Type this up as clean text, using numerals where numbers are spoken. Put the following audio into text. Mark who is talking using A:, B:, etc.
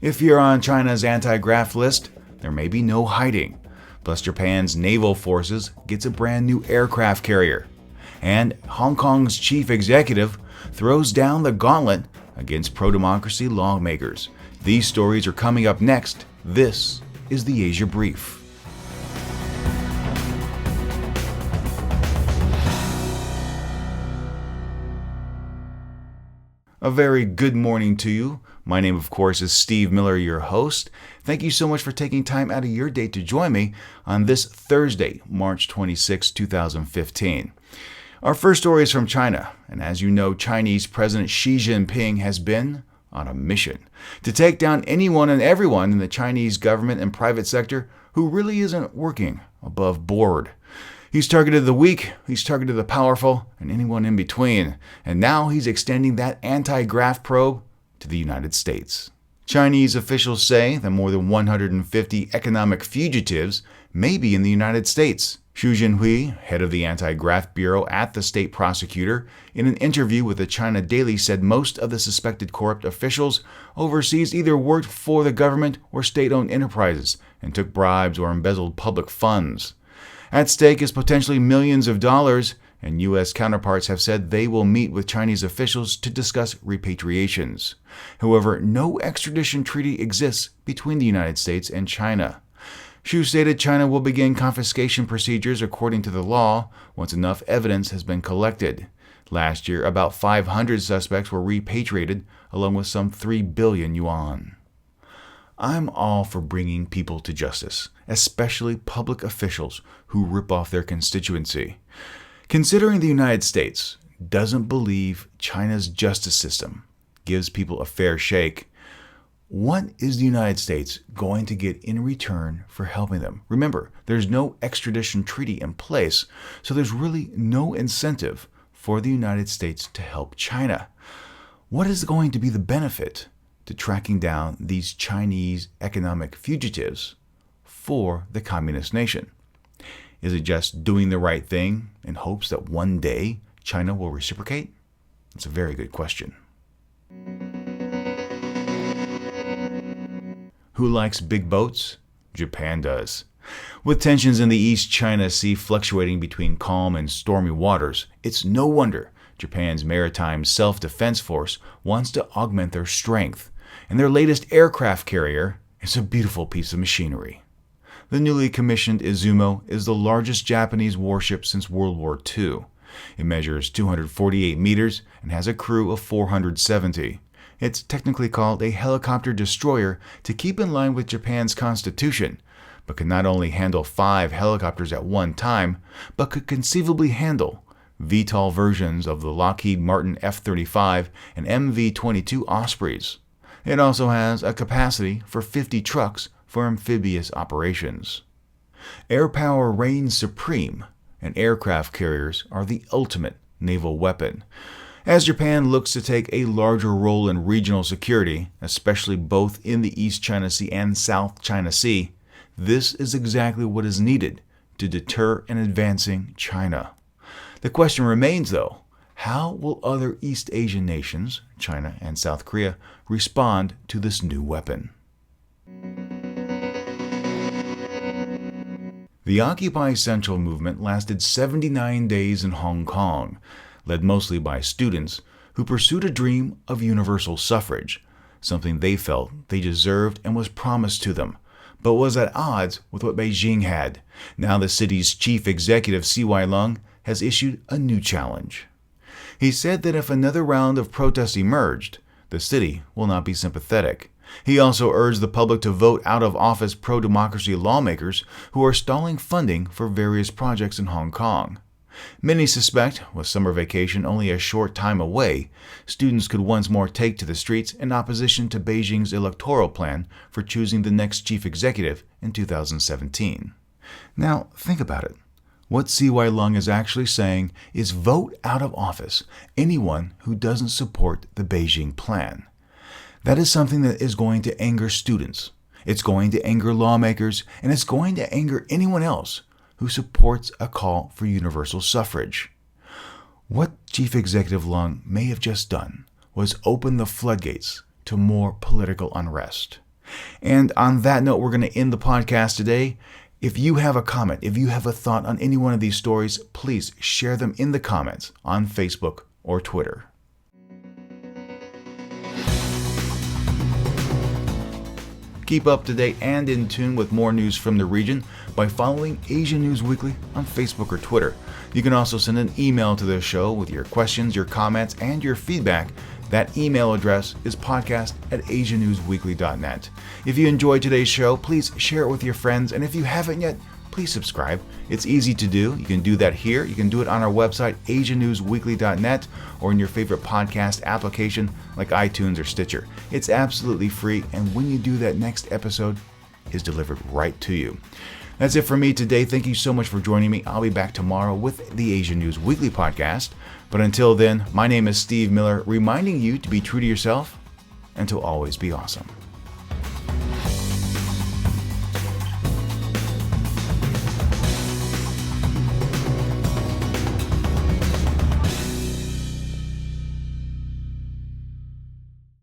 A: If you're on China's anti-graft list, there may be no hiding. Plus, Japan's naval forces gets a brand new aircraft carrier. And Hong Kong's chief executive throws down the gauntlet against pro-democracy lawmakers. These stories are coming up next. This is the Asia Brief. A very good morning to you. My name, of course, is Steve Miller, your host. Thank you so much for taking time out of your day to join me on this Thursday, March 26, 2015. Our first story is from China, and as you know, Chinese President Xi Jinping has been on a mission to take down anyone and everyone in the Chinese government and private sector who really isn't working above board. He's targeted the weak, he's targeted the powerful, and anyone in between. And now he's extending that anti-graft probe to the United States. Chinese officials say that more than 150 economic fugitives may be in the United States. Xu Jinping, head of the Anti-Graft Bureau at the state prosecutor, in an interview with the China Daily said most of the suspected corrupt officials overseas either worked for the government or state-owned enterprises and took bribes or embezzled public funds. At stake is potentially millions of dollars, and U.S. counterparts have said they will meet with Chinese officials to discuss repatriations. However, no extradition treaty exists between the United States and China. Xu stated China will begin confiscation procedures according to the law once enough evidence has been collected. Last year, about 500 suspects were repatriated, along with some 3 billion yuan. I'm all for bringing people to justice, especially public officials who rip off their constituency. Considering the United States doesn't believe China's justice system gives people a fair shake, what is the United States going to get in return for helping them? Remember, there's no extradition treaty in place, so there's really no incentive for the United States to help China. What is going to be the benefit to tracking down these Chinese economic fugitives for the communist nation? Is it just doing the right thing in hopes that one day China will reciprocate? It's a very good question. Who likes big boats? Japan does. With tensions in the East China Sea fluctuating between calm and stormy waters, it's no wonder Japan's maritime self-defense force wants to augment their strength, and their latest aircraft carrier is a beautiful piece of machinery. The newly commissioned Izumo is the largest Japanese warship since World War II. It measures 248 meters and has a crew of 470. It's technically called a helicopter destroyer to keep in line with Japan's constitution, but can not only handle 5 helicopters at one time, but could conceivably handle VTOL versions of the Lockheed Martin F-35 and MV-22 Ospreys. It also has a capacity for 50 trucks for amphibious operations. Air power reigns supreme, and aircraft carriers are the ultimate naval weapon. As Japan looks to take a larger role in regional security, especially both in the East China Sea and South China Sea, this is exactly what is needed to deter an advancing China. The question remains, though, how will other East Asian nations, China and South Korea, respond to this new weapon? The Occupy Central movement lasted 79 days in Hong Kong, led mostly by students who pursued a dream of universal suffrage, something they felt they deserved and was promised to them, but was at odds with what Beijing had. Now the city's chief executive, Leung, has issued a new challenge. He said that if another round of protests emerged, the city will not be sympathetic. He also urged the public to vote out of office pro-democracy lawmakers who are stalling funding for various projects in Hong Kong. Many suspect, with summer vacation only a short time away, students could once more take to the streets in opposition to Beijing's electoral plan for choosing the next chief executive in 2017. Now, think about it. What C.Y. Leung is actually saying is vote out of office anyone who doesn't support the Beijing plan. That is something that is going to anger students. It's going to anger lawmakers, and it's going to anger anyone else who supports a call for universal suffrage. What Chief Executive Leung may have just done was open the floodgates to more political unrest. And on that note, we're going to end the podcast today. If you have a comment, if you have a thought on any one of these stories, please share them in the comments on Facebook or Twitter. Keep up to date and in tune with more news from the region by following Asia News Weekly on Facebook or Twitter. You can also send an email to the show with your questions, your comments, and your feedback. That email address is podcast@asianewsweekly.net. If you enjoyed today's show, please share it with your friends, and if you haven't yet, please subscribe. It's easy to do. You can do that here. You can do it on our website, asianewsweekly.net, or in your favorite podcast application like iTunes or Stitcher. It's absolutely free, and when you do that, next episode is delivered right to you. That's it for me today. Thank you so much for joining me. I'll be back tomorrow with the Asia News Weekly podcast. But until then, my name is Steve Miller, reminding you to be true to yourself and to always be awesome.